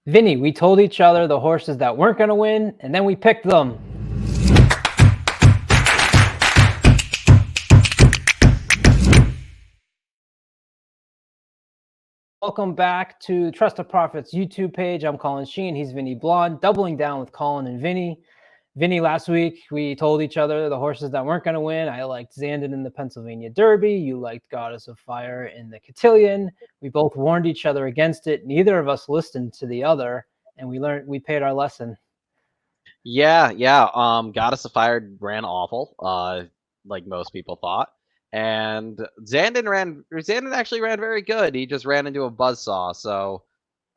Vinny, we told each other the horses that weren't going to win, and then we picked them. Welcome back to Trust the Profits YouTube page. I'm Colin Sheen. He's Vinny Blonde, doubling down with Colin and Vinny. Vinny, last week we told each other the horses that weren't going to win. I liked Zandon in the Pennsylvania Derby. You liked Goddess of Fire in the Cotillion. We both warned each other against it. Neither of us listened to the other, and we paid our lesson. Yeah. Goddess of Fire ran awful, like most people thought. And Zandon actually ran very good. He just ran into a buzzsaw, so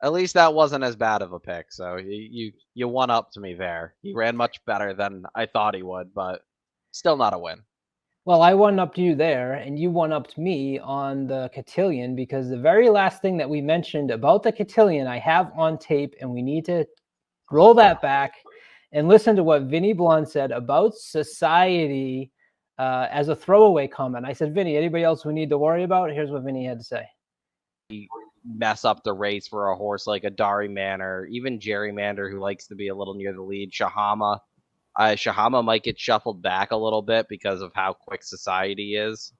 at least that wasn't as bad of a pick. So you one up to me there. He ran much better than I thought he would, but still not a win. Well, I one-upped you there, and you one-upped me on the Cotillion, because the very last thing that we mentioned about the Cotillion I have on tape, and we need to roll that back and listen to what Vinny Blonde said about society as a throwaway comment. I said, Vinny, anybody else we need to worry about? Here's what Vinny had to say. Mess up the race for a horse like a Dari Manor, even Gerrymander, who likes to be a little near the lead. Shahama might get shuffled back a little bit because of how quick Society is.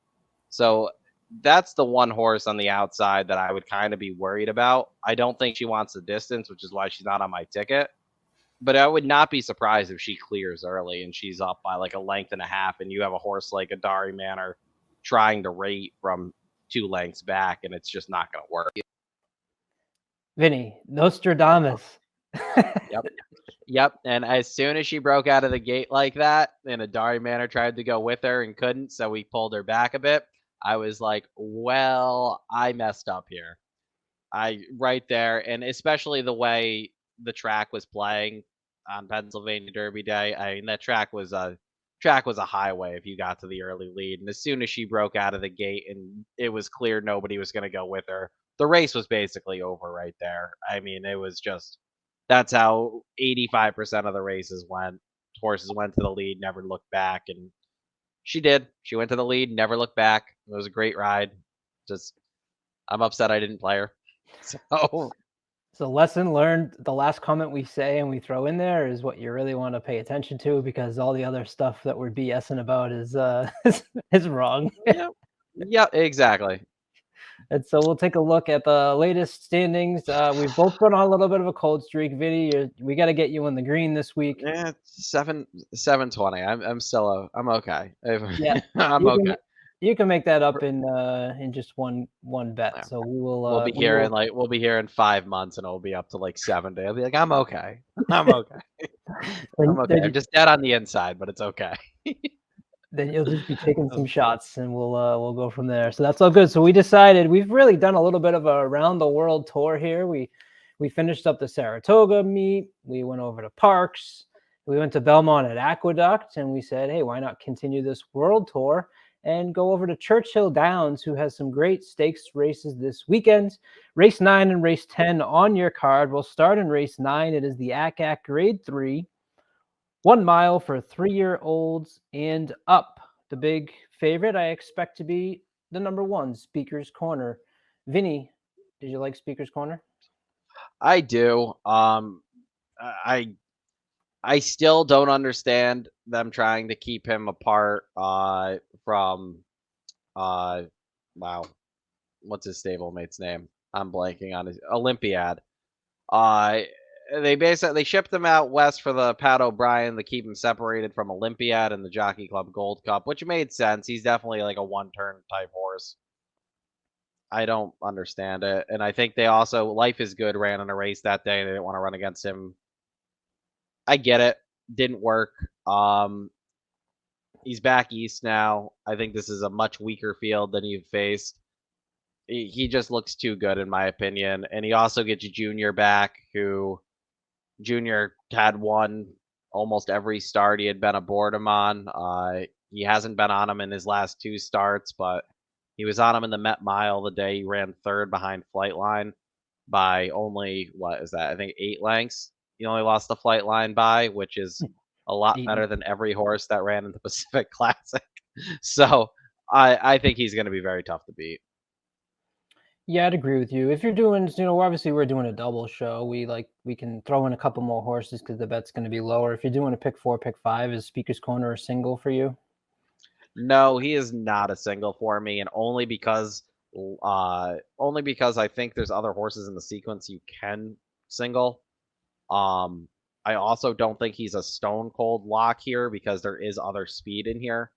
So that's the one horse on the outside that I would kind of be worried about. I don't think she wants the distance, which is why she's not on my ticket. But I would not be surprised if she clears early and she's up by like a length and a half, and you have a horse like a Dari Manor trying to rate from 2 lengths back, and it's just not going to work. Vinny, Nostradamus. Yep. And as soon as she broke out of the gate like that, and a Dari Manor tried to go with her and couldn't, so we pulled her back a bit, I was like, well, I messed up here. Right there, and especially the way the track was playing on Pennsylvania Derby Day. I mean, that track was a highway if you got to the early lead. And as soon as she broke out of the gate and it was clear nobody was going to go with her, the race was basically over right there. I mean, it was just that's how 85% of the races went. Horses went to the lead, never looked back, and she did. She went to the lead, never looked back. It was a great ride. Just I'm upset I didn't play her. So So lesson learned, the last comment we say and we throw in there is what you really want to pay attention to, because all the other stuff that we're BSing about is is wrong. yeah, exactly. And so we'll take a look at the latest standings. We've both been on a little bit of a cold streak. Vinny, we got to get you in the green this week. Yeah, 720. I'm still I'm okay. Yeah, I'm okay. you can make that up in just one bet. Yeah. So we will. We'll be here in 5 months, and it'll be up to like 7 days. I'll be like, I'm okay. I'm okay. I'm okay. I'm just dead on the inside, but it's okay. Then you'll just be taking some shots, and we'll go from there. So that's all good. So we decided we've really done a little bit of a around the world tour here. We finished up the Saratoga meet. We went over to Parks. We went to Belmont at Aqueduct, and we said, hey, why not continue this world tour and go over to Churchill Downs, who has some great stakes races this weekend. Race 9 and race 10 on your card. We'll start in race 9. It is the ACAC Grade 3. 1 mile for 3-year-olds and up. The big favorite I expect to be the number 1, Speaker's Corner. Vinny, did you like Speaker's Corner? I do. I still don't understand them trying to keep him apart from wow, what's his stablemate's name? I'm blanking on his Olympiad. They shipped him out west for the Pat O'Brien to keep him separated from Olympiad and the Jockey Club Gold Cup, which made sense. He's definitely like a one-turn type horse. I don't understand it, and I think they also Life is Good ran in a race that day, and they didn't want to run against him. I get it, didn't work. He's back east now. I think this is a much weaker field than you've faced. He just looks too good, in my opinion, and he also gets Junior back, who Junior had won almost every start he had been aboard him on. He hasn't been on him in his last 2 starts, but he was on him in the Met Mile the day he ran 3rd behind Flightline by only, what is that? I think 8 lengths. He only lost the Flightline by, which is a lot better than every horse that ran in the Pacific Classic. So I think he's going to be very tough to beat. Yeah, I'd agree with you. If you're doing, obviously we're doing a double show. We can throw in a couple more horses because the bet's going to be lower. If you're doing a pick four, pick five, is Speaker's Corner a single for you? No, he is not a single for me, and only because I think there's other horses in the sequence you can single. Um, I also don't think he's a stone cold lock here because there is other speed in here.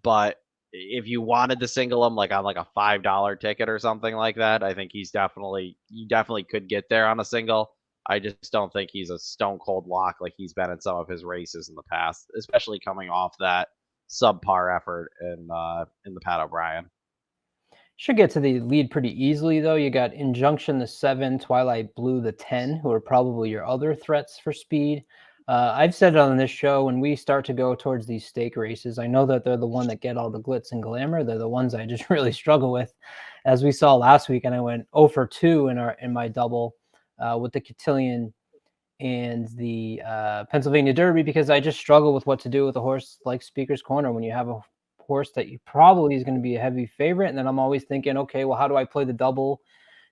But if you wanted to single him like on like a $5 ticket or something like that, I think you definitely could get there on a single. I just don't think he's a stone cold lock like he's been in some of his races in the past, especially coming off that subpar effort in the Pat O'Brien. Should get to the lead pretty easily, though. You got Injunction the 7, Twilight Blue the 10, who are probably your other threats for speed. I've said it on this show, when we start to go towards these stake races, I know that they're the one that get all the glitz and glamour. They're the ones I just really struggle with, as we saw last week, and I went 0 for 2 in my double with the Cotillion and the Pennsylvania Derby, because I just struggle with what to do with a horse like Speaker's Corner when you have a horse that you probably is going to be a heavy favorite. And then I'm always thinking, okay, well, how do I play the double?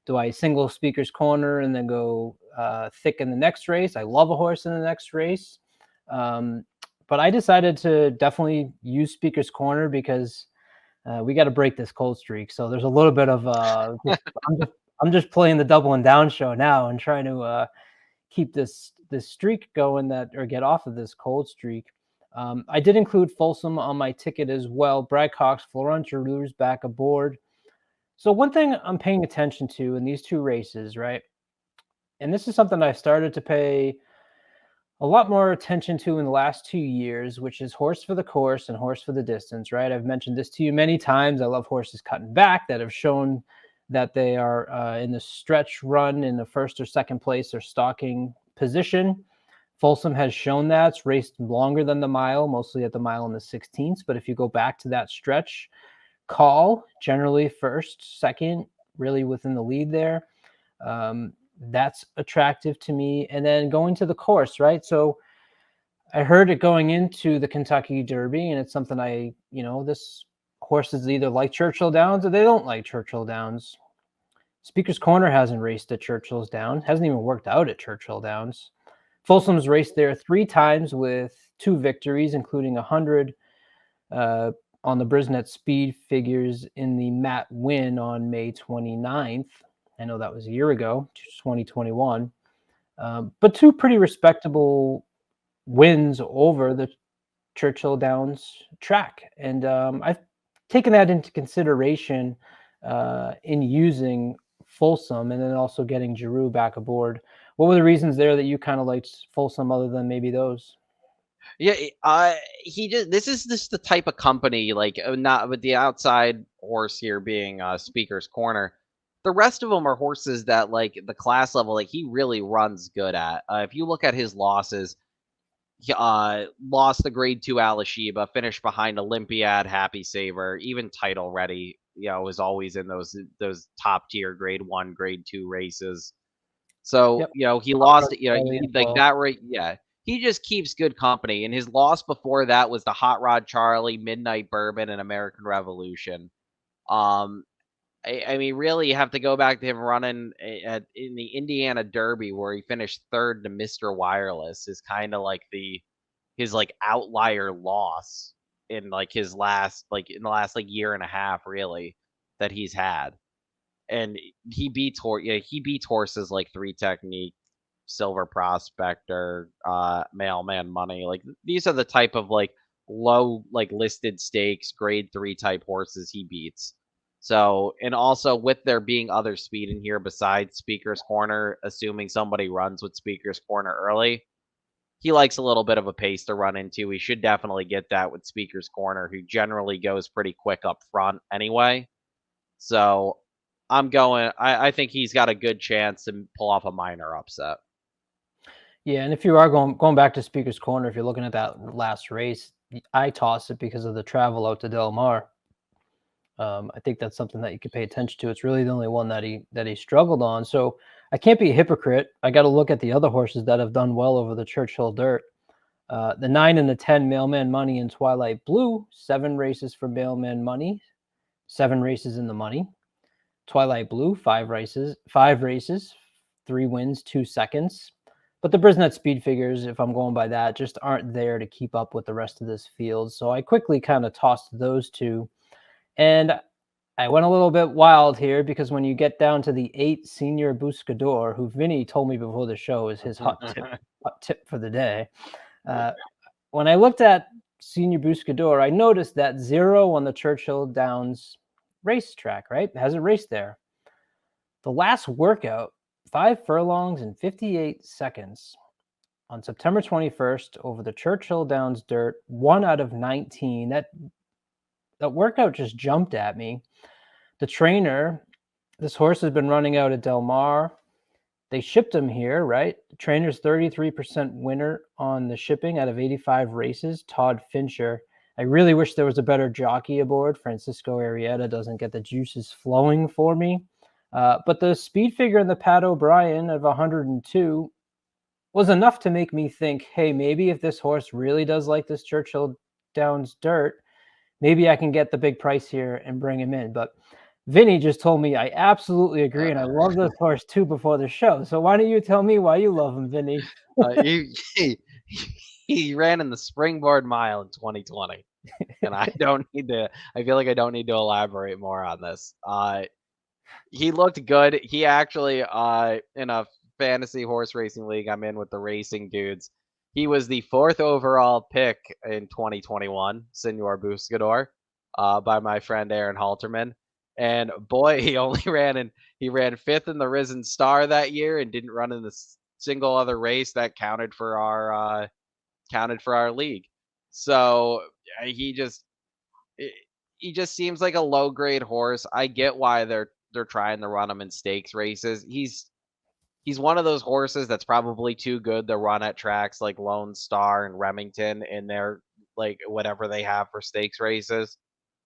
Do I single Speaker's Corner and then go thick in the next race? I love a horse in the next race. But I decided to definitely use Speaker's Corner because we got to break this cold streak. So there's a little bit of I'm just playing the double and down show now and trying to keep this streak going, that, or get off of this cold streak. I did include Folsom on my ticket as well. Brad Cox, Florent Giroux's back aboard. So one thing I'm paying attention to in these two races, right? And this is something I started to pay a lot more attention to in the last 2 years, which is horse for the course and horse for the distance, right? I've mentioned this to you many times. I love horses cutting back that have shown that they are in the stretch run in the first or second place or stalking position. Folsom has shown that. It's raced longer than the mile, mostly at the mile and the 16th. But if you go back to that stretch, Call generally first, second, really within the lead there. That's attractive to me. And then going to the course, right? So I heard it going into the Kentucky Derby, and it's something this horses either like Churchill Downs or they don't like Churchill Downs. Speaker's Corner hasn't raced at Churchill's Downs, hasn't even worked out at Churchill Downs. Folsom's raced there 3 times with 2 victories, including 100 on the Brisnet Speed figures in the Matt win on May 29th. I know that was a year ago, 2021. But 2 pretty respectable wins over the Churchill Downs track. And I've taken that into consideration in using Folsom, and then also getting Giroux back aboard. What were the reasons there that you kind of liked Folsom other than maybe those? Yeah, he just this is just the type of company like not with the outside horse here being Speaker's Corner. The rest of them are horses that like the class level like he really runs good at. If you look at his losses, he, lost the Grade 2 Alashiba, finished behind Olympiad, Happy Saver, even Title Ready. Was always in those top tier Grade 1, Grade 2 races. So, Yep. he lost it, Charlie as like well. that rate, yeah. He just keeps good company. And his loss before that was the Hot Rod Charlie, Midnight Bourbon, and American Revolution. Um, I mean, really, you have to go back to him running in the Indiana Derby where he finished third to Mr. Wireless is kind of like his like outlier loss in like his last like in the last like year and a half really that he's had. And he beats horses like Three Technique, Silver Prospector, Mailman Money. Like these are the type of like low like listed stakes grade 3 type horses he beats. So, and also with there being other speed in here besides Speaker's Corner, assuming somebody runs with Speaker's Corner early, he likes a little bit of a pace to run into. We should definitely get that with Speaker's Corner, who generally goes pretty quick up front anyway. So I think he's got a good chance to pull off a minor upset. Yeah, and if you are going back to Speaker's Corner, if you're looking at that last race, I toss it because of the travel out to Del Mar. I think that's something that you could pay attention to. It's really the only one that he struggled on. So I can't be a hypocrite. I got to look at the other horses that have done well over the Churchill Dirt. The 9 and the 10, Mailman Money and Twilight Blue, 7 races for Mailman Money, 7 races in the money. Twilight Blue, 5 races, 3 wins, 2 seconds. But the Brisnet speed figures, if I'm going by that, just aren't there to keep up with the rest of this field. So I quickly kind of tossed those two. And I went a little bit wild here because when you get down to the 8 Senior Buscador, who Vinny told me before the show is his hot tip for the day. When I looked at Senior Buscador, I noticed that 0 on the Churchill Downs racetrack, right? It has a race there. The last workout, 5 furlongs and 58 seconds on September 21st over the Churchill Downs dirt, 1 out of 19. That workout just jumped at me. The trainer, this horse has been running out at Del Mar. They shipped him here, right? The trainer's 33% winner on the shipping out of 85 races, Todd Fincher. I really wish there was a better jockey aboard. Francisco Arrieta doesn't get the juices flowing for me. But the speed figure in the Pat O'Brien of 102 was enough to make me think, hey, maybe if this horse really does like this Churchill Downs dirt, maybe I can get the big price here and bring him in. But Vinny just told me I absolutely agree, and I love this horse too before the show. So why don't you tell me why you love him, Vinny? He ran in the Springboard Mile in 2020, and I don't need to. I feel like I don't need to elaborate more on this. He looked good. He actually, in a fantasy horse racing league I'm in with the racing dudes, he was the 4th overall pick in 2021, Senor Buscador, by my friend Aaron Halterman. And boy, he only he ran 5th in the Risen Star that year and didn't run in the single other race that counted for our league. So he just seems like a low grade horse. I get why they're trying to run him in stakes races. He's one of those horses that's probably too good to run at tracks like Lone Star and Remington in their like whatever they have for stakes races,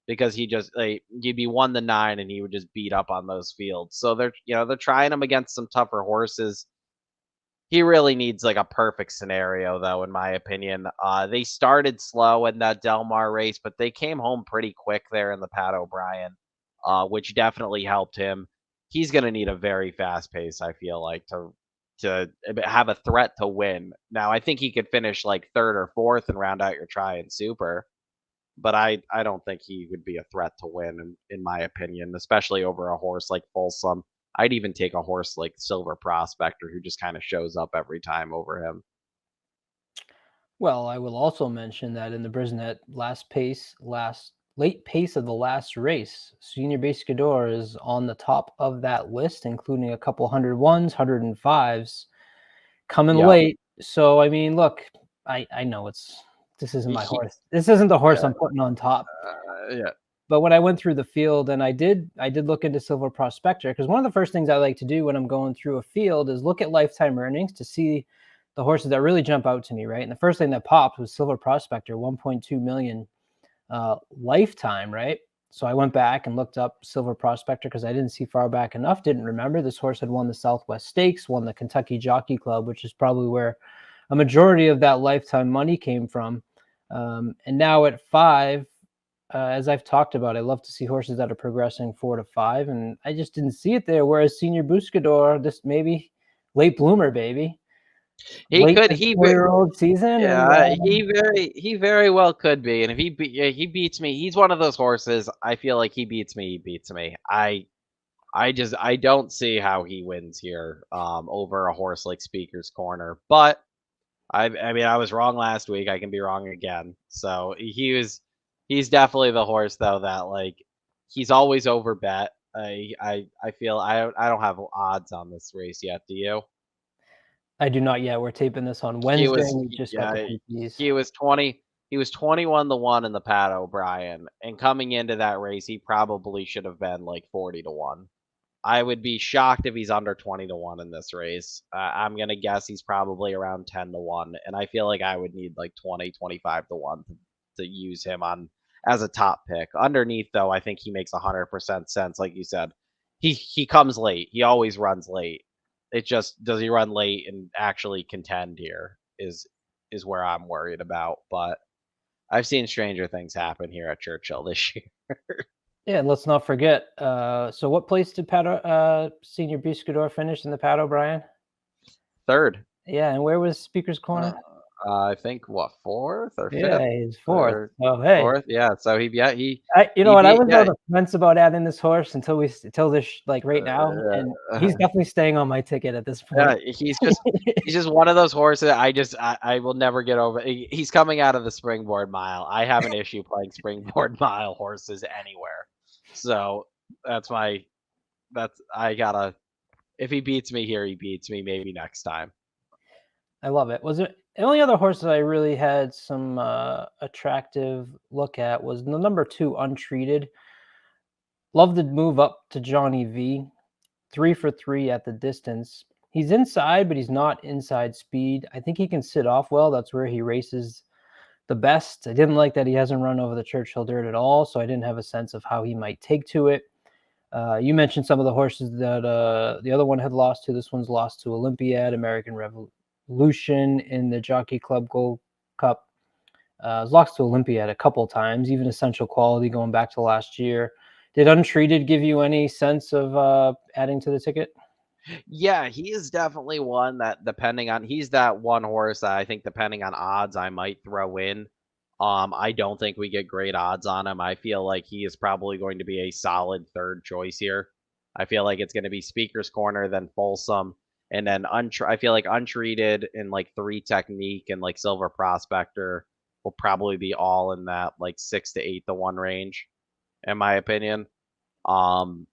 because he'd be 1-9 and he would just beat up on those fields. So they're trying him against some tougher horses. He really needs like a perfect scenario though, in my opinion. They started slow in that Del Mar race, but they came home pretty quick there in the Pat O'Brien, which definitely helped him. He's going to need a very fast pace, I feel like, to have a threat to win. Now, I think he could finish like 3rd or 4th and round out your try and super, but I don't think he would be a threat to win, in my opinion, especially over a horse like Folsom. I'd even take a horse like Silver Prospector, who just kind of shows up every time over him. Well, I will also mention that in the Brisnet late pace of the last race, Senior Buscador is on the top of that list, including a couple 101s, 105s coming late. So I mean, look, I know this isn't my horse. This isn't the horse I'm putting on top. Yeah. But when I went through the field, and I did look into Silver Prospector, because one of the first things I like to do when I'm going through a field is look at lifetime earnings to see the horses that really jump out to me, right? And the first thing that popped was Silver Prospector, 1.2 million lifetime, right? So I went back and looked up Silver Prospector because I didn't see far back enough, didn't remember. This horse had won the Southwest Stakes, won the Kentucky Jockey Club, which is probably where a majority of that lifetime money came from. And now at 5, as I've talked about, I love to see horses that are progressing 4 to 5, and I just didn't see it there. Whereas Senior Buscador, this maybe late bloomer, baby. He Late could. 4-year-old season. Yeah, And, he very well could be. And if he beats me, he's one of those horses. I feel like he beats me. He beats me. I don't see how he wins here over a horse like Speaker's Corner. But I mean, I was wrong last week. I can be wrong again. So he's definitely the horse though that like he's always over bet. I feel I don't have odds on this race yet. Do you? I do not yet. We're taping this on He Wednesday. was And we just got the PPs. he was 20 he was 21-1 in the Pat O'Brien, and coming into that race he probably should have been like 40-1. I would be shocked if he's under 20-1 in this race. I'm going to guess he's probably around 10-1, and I feel like I would need like 20, 25-1 to use him on as a top pick. Underneath though, I think he makes 100% sense. Like you said, he comes late. He always runs late. It just, does he run late and actually contend here is where I'm worried about. But I've seen stranger things happen here at Churchill this year. Yeah, and let's not forget. So what place did Senior Buscador finish in the Pat O'Brien? Third. Yeah, and where was Speaker's Corner? I think what, fourth or Yeah, fifth he's fourth. or Oh, hey, fourth? Yeah. So he you know he what? I beat was on the fence about adding this horse until this like right now, and he's uh, definitely staying on my ticket at this yeah. point. He's just one of those horses. I will never get over. He's coming out of the Springboard Mile. I have an issue playing Springboard Mile horses anywhere. So that's my I gotta. If he beats me here, he beats me. Maybe next time. I love it. Was it the only other horse that I really had some attractive look at was the number 2 Untreated. Love the move up to Johnny V. 3 for 3 at the distance. He's inside, but he's not inside speed. I think he can sit off well. That's where he races the best. I didn't like that he hasn't run over the Churchill dirt at all, so I didn't have a sense of how he might take to it. You mentioned some of the horses that the other one had lost to. This one's lost to Olympiad, American Revolution in the Jockey Club Gold Cup. Lost to Olympiad a couple times, even Essential Quality going back to last year. Did Untreated give you any sense of adding to the ticket? Yeah, he is definitely one that he's that one horse that I think depending on odds I might throw in. I don't think we get great odds on him. I feel like he is probably going to be a solid third choice here. I feel like it's going to be Speaker's Corner, then Folsom, and then I feel like Untreated and like 3 Technique and like Silver Prospector will probably be all in that like 6 to 8 to 1 range, in my opinion. Um,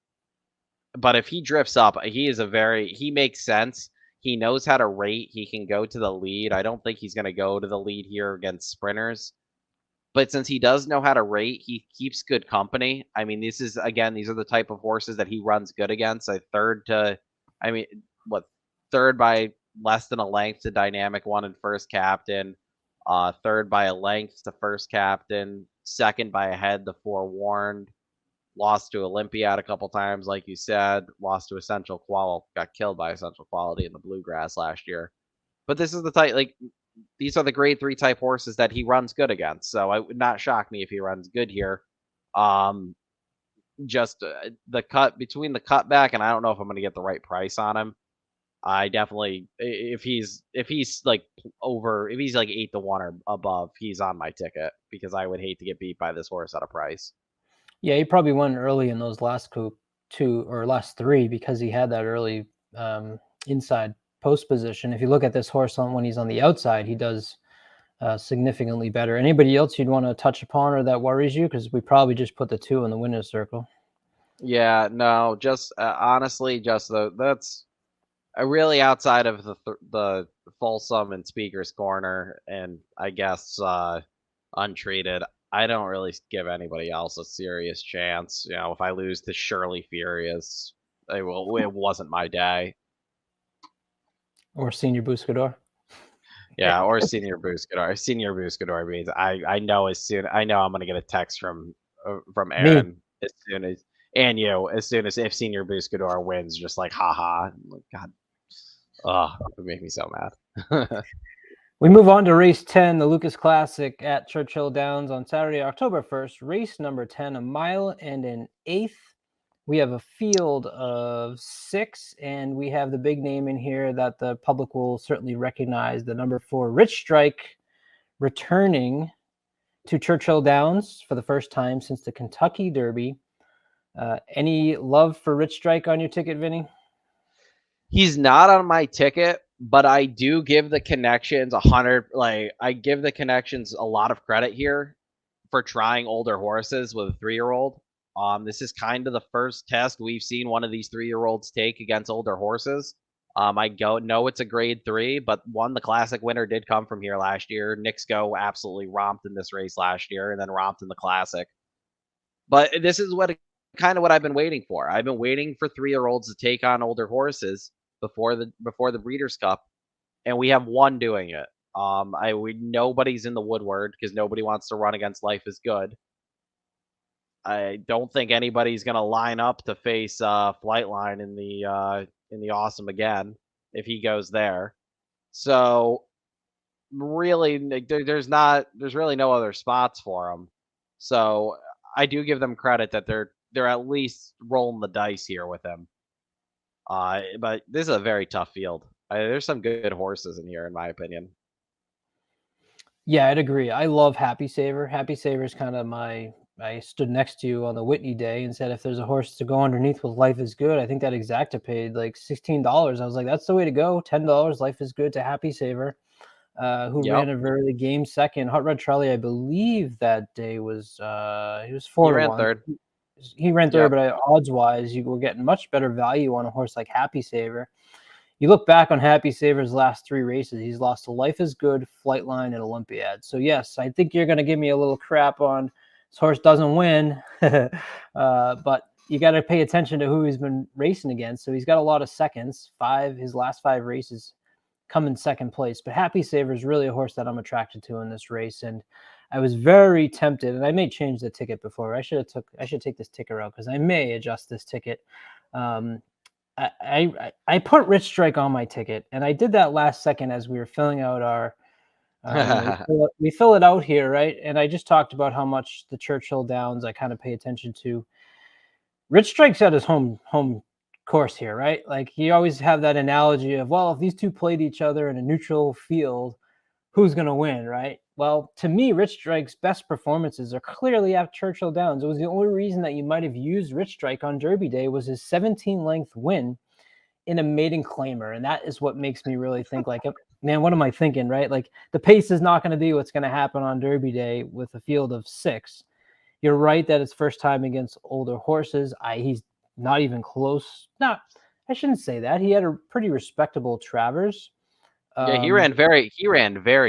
but if he drifts up, he makes sense. He knows how to rate. He can go to the lead. I don't think he's going to go to the lead here against sprinters. But since he does know how to rate, he keeps good company. I mean, these are the type of horses that he runs good against. I mean, what, third by less than a length to Dynamic One and First Captain, third by a length to First Captain, second by a head to Forewarned, lost to Olympiad a couple times, like you said, lost to Essential Qual, got killed by Essential Quality in the Bluegrass last year. But this is the type, like, these are the grade 3 type horses that he runs good against. So it would not shock me if he runs good here. Um, just the cut between the cutback, and I don't know if I'm going to get the right price on him. I definitely, if he's like if he's like 8 to 1 or above, he's on my ticket because I would hate to get beat by this horse at a price. Yeah, he probably won early in those last last 3 because he had that early inside post position. If you look at this horse when he's on the outside, he does significantly better. Anybody else you'd want to touch upon or that worries you? Because we probably just put the 2 in the winner's circle. Yeah, no, just honestly, just that's really outside of the Folsom and Speaker's Corner, and I guess Untreated. I don't really give anybody else a serious chance. You know, if I lose to Shirley Furious, it wasn't my day. Or Senior Buscador. Yeah, or Senior Buscador. Senior Buscador means I know I know I'm gonna get a text from Me. Aaron as soon as and you as soon as if Senior Buscador wins, just like haha. Like, God, oh, it made me so mad. We move on to race 10, the Lucas Classic at Churchill Downs on Saturday, October 1st. Race number 10, a mile and an eighth. We have a field of 6, and we have the big name in here that the public will certainly recognize, the number 4, Rich Strike, returning to Churchill Downs for the first time since the Kentucky Derby. Any love for Rich Strike on your ticket, Vinny? He's not on my ticket, but I do give the connections 100. Like I give the connections a lot of credit here for trying older horses with a 3-year-old. This is kind of the first test we've seen one of these 3-year-olds take against older horses. I know it's a grade 3, but the classic winner did come from here last year. Nixco absolutely romped in this race last year and then romped in the classic. But this is kind of what I've been waiting for. I've been waiting for 3-year-olds to take on older horses before the Breeders' Cup, and we have one doing it. Nobody's in the woodward because nobody wants to run against Life is Good. I don't think anybody's gonna line up to face Flightline in the Awesome again if he goes there. So really, there's really no other spots for him. So I do give them credit that they're they're at least rolling the dice here with him. But this is a very tough field. There's some good horses in here, in my opinion. Yeah, I'd agree. I love Happy Saver. Happy Saver is kind of my. I stood next to you on the Whitney day and said if there's a horse to go underneath with Life is Good, I think that exacta paid like $16. I was like, that's the way to go. $10, Life is Good to Happy Saver, who Yep, ran a very game second. Hot Rod Charlie, I believe that day was he was he four to ran one. third. He ran third, Yep. but odds wise, you were getting much better value on a horse like Happy Saver. You look back on Happy Saver's last 3 races, he's lost to Life is Good, Flightline, and Olympiad. So, yes, I think you're going to give me a little crap on this horse doesn't win, but you got to pay attention to who he's been racing against. So he's got a lot of seconds. His last 5 races come in second place. But Happy Saver is really a horse that I'm attracted to in this race, and I was very tempted, and I may change the ticket before. I should take this ticker out because I may adjust this ticket. Um, I put Rich Strike on my ticket, and I did that last second as we were filling out our, we fill it out here, right? And I just talked about how much the Churchill Downs I kind of pay attention to. Rich Strike's at his home course here, right? Like you always have that analogy of, well, if these two played each other in a neutral field, who's going to win, right? Well, to me, Rich Strike's best performances are clearly at Churchill Downs. It was the only reason that you might have used Rich Strike on Derby Day was his 17-length win in a maiden claimer. And that is what makes me really think like, man, what am I thinking, right? Like the pace is not going to be what's going to happen on Derby Day with a field of 6. You're right that it's first time against older horses. He's not even close. Not, I shouldn't say that. He had a pretty respectable Travers. Yeah, Um, he ran very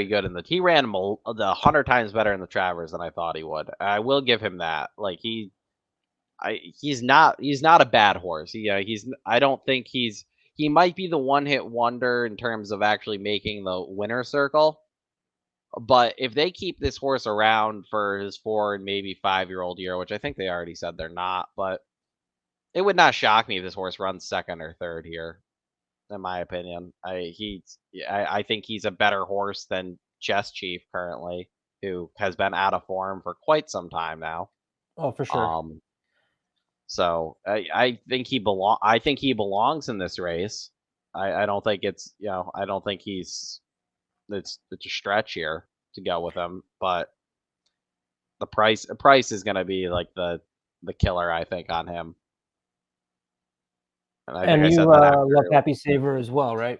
good he ran the 100 times better in the Travers than I thought he would. I will give him that. Like he's not a bad horse. I don't think he might be the one hit wonder in terms of actually making the winner circle. But if they keep this horse around for his 4 and maybe 5-year-old year, which I think they already said they're not, but it would not shock me if this horse runs second or third here, in my opinion. I think he's a better horse than Chess Chief currently, who has been out of form for quite some time now. oh, for sure. Um, so I think he belongs in this race. I don't think I don't think it's a stretch here to go with him, but the price is gonna be like the killer, I think, on him. And I think And I you said that love after. Happy Saver as well, right?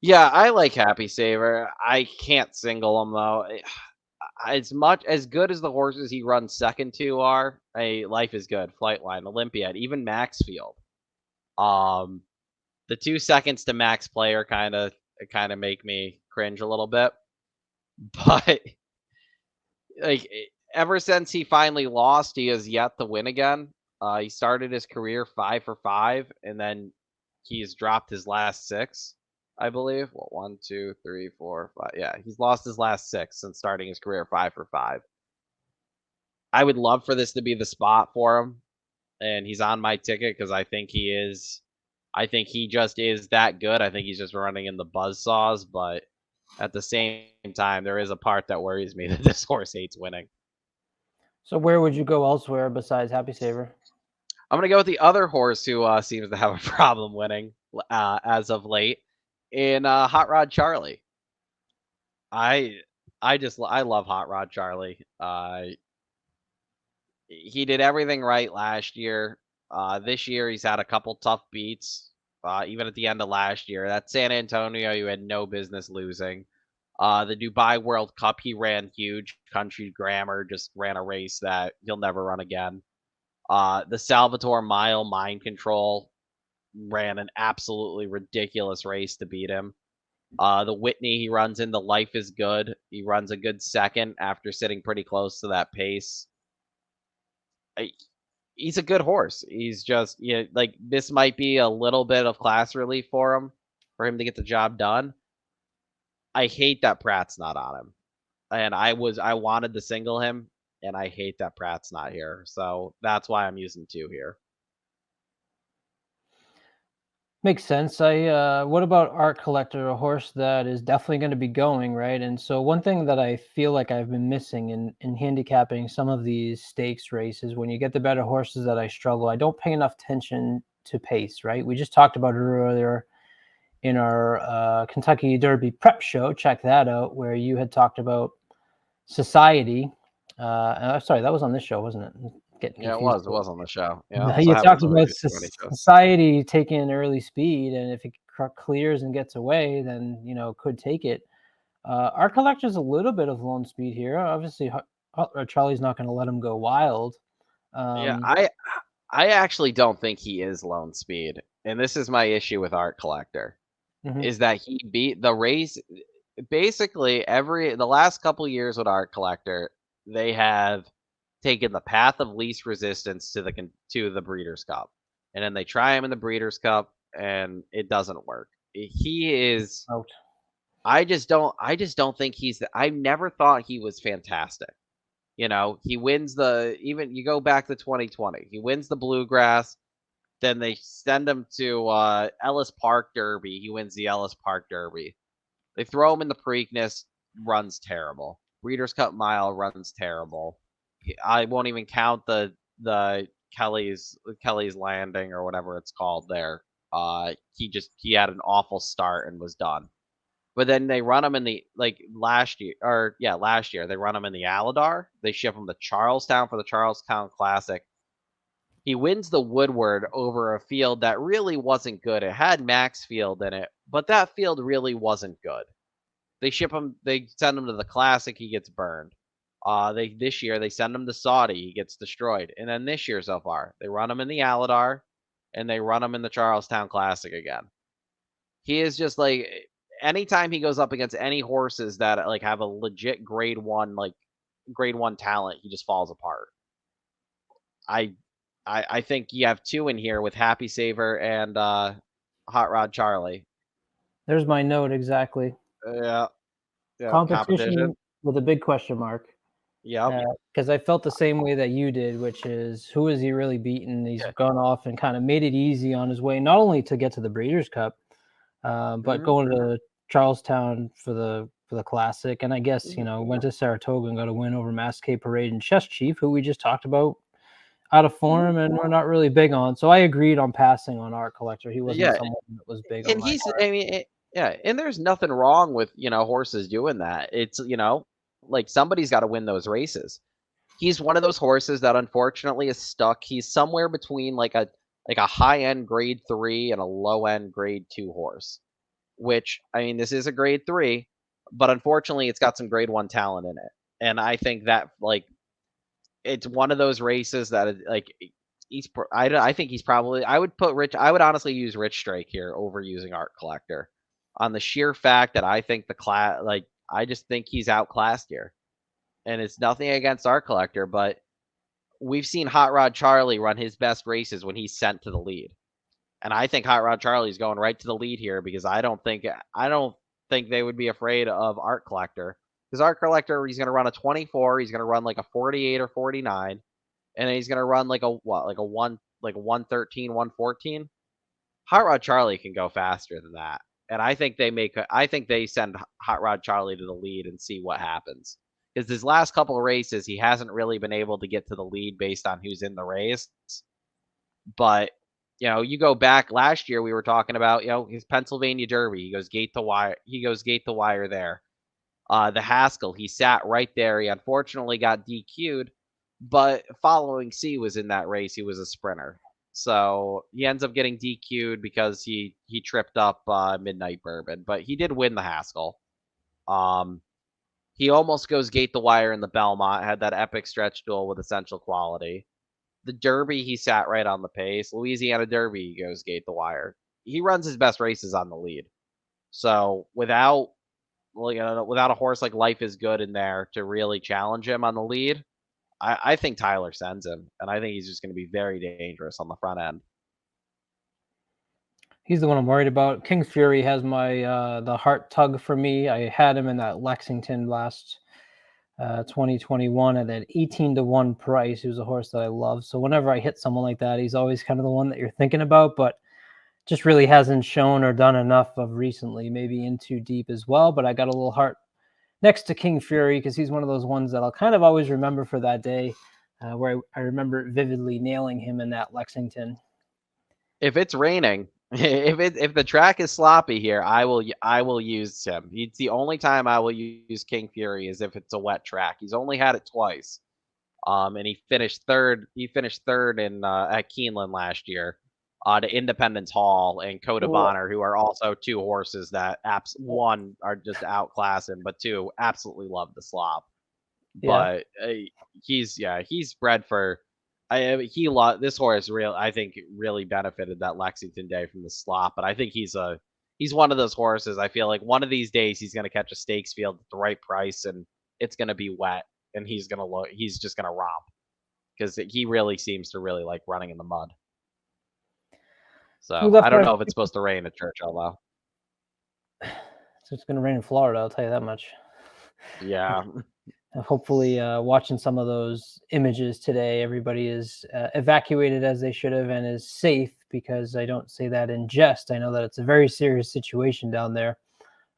Yeah, I like Happy Saver. I can't single him though. As much as good as the horses he runs second to are, Life is Good, Flightline, Olympiad, even Maxfield. Um, the 2 seconds to Max Player kind of make me cringe a little bit, but like ever since he finally lost, he has yet to win again. He started his career 5 for 5, and then he's dropped his last 6, I believe. Well, 1, 2, 3, 4, 5. Yeah, he's lost his last 6 since starting his career 5 for 5. I would love for this to be the spot for him, and he's on my ticket because I think he is. I think he just is that good. I think he's just running in the buzzsaws, but at the same time, there is a part that worries me that this horse hates winning. So where would you go elsewhere besides Happy Saver? I'm gonna go with the other horse who seems to have a problem winning as of late in Hot Rod Charlie. I I love Hot Rod Charlie. He did everything right last year. This year he's had a couple tough beats. Even at the end of last year, that San Antonio you had no business losing. The Dubai World Cup he ran huge. Country Grammar just ran a race that he'll never run again. The Salvatore Mile Mind Control ran an absolutely ridiculous race to beat him. The Whitney he runs in the Life is Good. He runs a good second after sitting pretty close to that pace. I, he's a good horse. He's just like this might be a little bit of class relief for him to get the job done. I hate that Pratt's not on him, and I wanted to single him, and I hate that Pratt's not here. So that's why I'm using 2 here. Makes sense. What about Art Collector, a horse that is definitely going to be going, right? And so one thing that I feel like I've been missing in handicapping some of these stakes races, when you get the better horses that I struggle, I don't pay enough attention to pace, right? We just talked about it earlier in our Kentucky Derby prep show. Check that out, where you had talked about Society. Sorry, that was on this show, wasn't it? I'm getting Yeah, it confused. was. It was on the show. Yeah, so You it happens talked when we about do too many shows. Society taking early speed, and if it clears and gets away, then could take it. Our collector's a little bit of lone speed here. Obviously, Charlie's not going to let him go wild. Yeah, Um, I actually don't think he is lone speed, and this is my issue with Art Collector, mhm. is that he beat the race. Basically, the last couple years with Art Collector, they have taken the path of least resistance to the Breeders' Cup, and then they try him in the Breeders' Cup, and it doesn't work. He is. Out. I just don't think I never thought he was fantastic. He wins even you go back to 2020. He wins the Bluegrass, then they send him to Ellis Park Derby. He wins the Ellis Park Derby. They throw him in the Preakness, runs terrible. Breeders' Cup Mile runs terrible. I won't even count the Kelly's Landing or whatever it's called there. He had an awful start and was done. But then they run him in the last year they run him in the Aladar. They ship him to Charlestown for the Charlestown Classic. He wins the Woodward over a field that really wasn't good. It had Maxfield in it, but that field really wasn't good. They send him to the Classic, he gets burned. This year they send him to Saudi, he gets destroyed. And then this year so far, they run him in the Aladar and they run him in the Charlestown Classic again. He is just like anytime he goes up against any horses that like have a legit grade 1 talent, he just falls apart. I I think you have two in here with Happy Saver and Hot Rod Charlie. There's my note exactly. Yeah, yeah, competition. Competition with a big question mark. Yep. Because I felt the same way that you did, which is who is he really beaten? He's Yeah. gone off and kind of made it easy on his way, not only to get to the Breeders' Cup, but Mhm. going to Charlestown for the Classic, and I guess went to Saratoga and got a win over Mass K Parade and Chess Chief, who we just talked about, out of form, and we're not really big on. So I agreed on passing on Art Collector. He wasn't Yeah, someone that was big on and my he's card. I mean, yeah, and there's nothing wrong with, horses doing that. It's, like somebody's got to win those races. He's one of those horses that unfortunately is stuck. He's somewhere between like a high-end grade 3 and a low-end grade 2 horse. Which, I mean, this is a grade 3, but unfortunately it's got some grade 1 talent in it. And I think that it's one of those races that I think he's probably I would honestly use Rich Strike here over using Art Collector on the sheer fact that I think I just think he's outclassed here. And it's nothing against Art Collector, but we've seen Hot Rod Charlie run his best races when he's sent to the lead. And I think Hot Rod Charlie's going right to the lead here because I don't think they would be afraid of Art Collector. Because Art Collector, he's going to run a 24, he's going to run like a 48 or 49, and then he's going to run like a 113, 114. Hot Rod Charlie can go faster than that. And I think they send Hot Rod Charlie to the lead and see what happens. Because his last couple of races, he hasn't really been able to get to the lead based on who's in the race. But you go back last year, we were talking about his Pennsylvania Derby. He goes gate to wire. He goes gate to wire there. The Haskell, he sat right there. He unfortunately got DQ'd, but following C was in that race. He was a sprinter, so he ends up getting DQ'd because he tripped up Midnight Bourbon, but he did win the Haskell. He almost goes gate to wire in the Belmont. Had that epic stretch duel with Essential Quality. The Derby, he sat right on the pace. Louisiana Derby, he goes gate the wire. He runs his best races on the lead. So without a horse like Life is Good in there to really challenge him on the lead, I think Tyler sends him, and I think he's just going to be very dangerous on the front end. He's the one I'm worried about. King's Fury has the heart tug for me. I had him in that Lexington last 2021 at an 18-1 price. He was a horse that I love. So whenever I hit someone like that, he's always kind of the one that you're thinking about. But just really hasn't shown or done enough of recently. Maybe in too deep as well. But I got a little heart next to King Fury because he's one of those ones that I'll kind of always remember for that day, where I remember vividly nailing him in that Lexington. If it's raining, if the track is sloppy here, I will use him. It's the only time I will use King Fury is if it's a wet track. He's only had it twice. And he finished third. He finished third in at Keeneland last year, to Independence Hall and Code of Honor, who are also two horses that one are just outclass him, but two absolutely love the slop. Yeah. But he's bred for. This horse I think really benefited that Lexington day from the slop, but I think he's one of those horses. I feel like one of these days he's going to catch a stakes field at the right price, and it's going to be wet, and he's just going to romp because he really seems to really like running in the mud. So I don't know if it's supposed to rain at Churchill though. So it's going to rain in Florida, I'll tell you that much. Yeah. Hopefully, watching some of those images today, everybody is evacuated as they should have and is safe, because I don't say that in jest. I know that it's a very serious situation down there.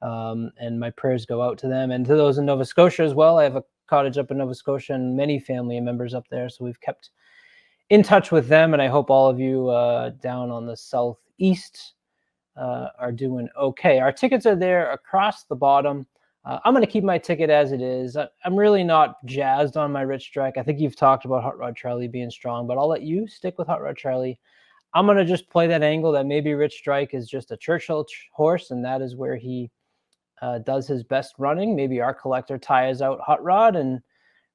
And my prayers go out to them and to those in Nova Scotia as well. I have a cottage up in Nova Scotia and many family members up there. So we've kept in touch with them. And I hope all of you down on the southeast are doing okay. Our tickets are there across the bottom. I'm going to keep my ticket as it is. I'm really not jazzed on my Rich Strike. I think you've talked about Hot Rod Charlie being strong, but I'll let you stick with Hot Rod Charlie. I'm going to just play that angle that maybe Rich Strike is just a Churchill horse, and that is where he does his best running. Maybe our collector tires out Hot Rod, and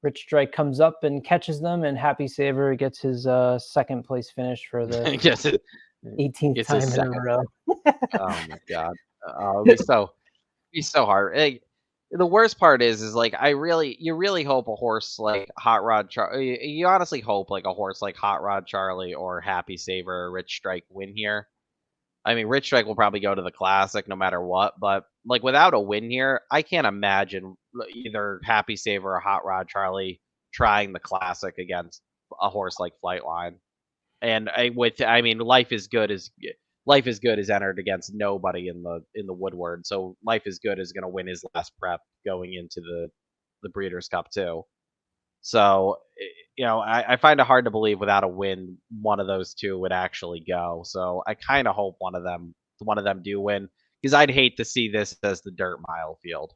Rich Strike comes up and catches them, and Happy Saver gets his second place finish for the 18th time in a row. Oh my God. It'd be so hard. The worst part is like you really hope a horse like Hot Rod Charlie. You honestly hope like a horse like Hot Rod Charlie or Happy Saver or Rich Strike win here. I mean, Rich Strike will probably go to the Classic no matter what, but like without a win here, I can't imagine either Happy Saver or Hot Rod Charlie trying the Classic against a horse like Flightline. And Life is Good is entered against nobody in the Woodward, so Life is Good is going to win his last prep going into the Breeders' Cup too. So I find it hard to believe without a win one of those two would actually go. So I kind of hope one of them do win, because I'd hate to see this as the dirt mile field.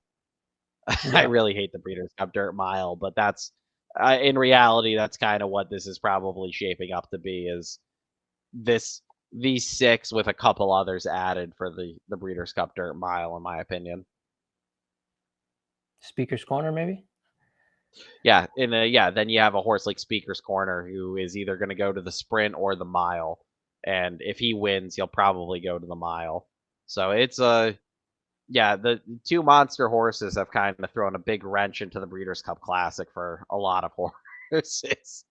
I really hate the Breeders' Cup Dirt Mile, but that's in reality that's kind of what this is probably shaping up to be. Is these 6 with a couple others added for the Breeders' Cup Dirt Mile, in my opinion. Speaker's Corner, maybe? Yeah, then you have a horse like Speaker's Corner who is either going to go to the sprint or the mile, and if he wins, he'll probably go to the mile. So it's the 2 monster horses have kind of thrown a big wrench into the Breeders' Cup Classic for a lot of horses.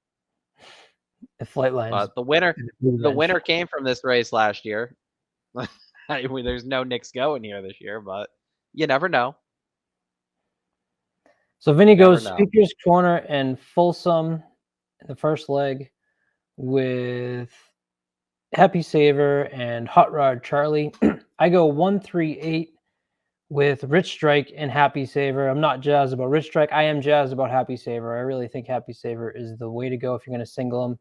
The Flightlines. But the winner came from this race last year. There's no Knicks going here this year, but you never know. So Vinny goes Speaker's Corner and Folsom in the first leg with Happy Saver and Hot Rod Charlie. I go 1-3-8 with Rich Strike and Happy Saver. I'm not jazzed about Rich Strike. I am jazzed about Happy Saver. I really think Happy Saver is the way to go if you're going to single him.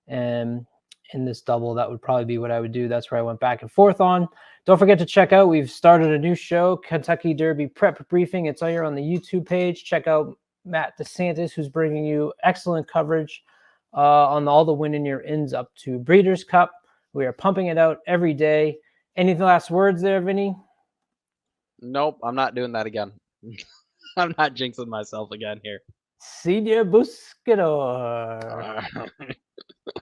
And in this double, that would probably be what I would do. That's where I went back and forth on. Don't forget to check out, we've started a new show, Kentucky Derby Prep Briefing. It's all here on the YouTube page. Check out Matt DeSantis, who's bringing you excellent coverage on all the win in your ins up to Breeders' Cup. We are pumping it out every day. Any last words there, Vinny? Nope, I'm not doing that again. I'm not jinxing myself again here. Senior Buscador.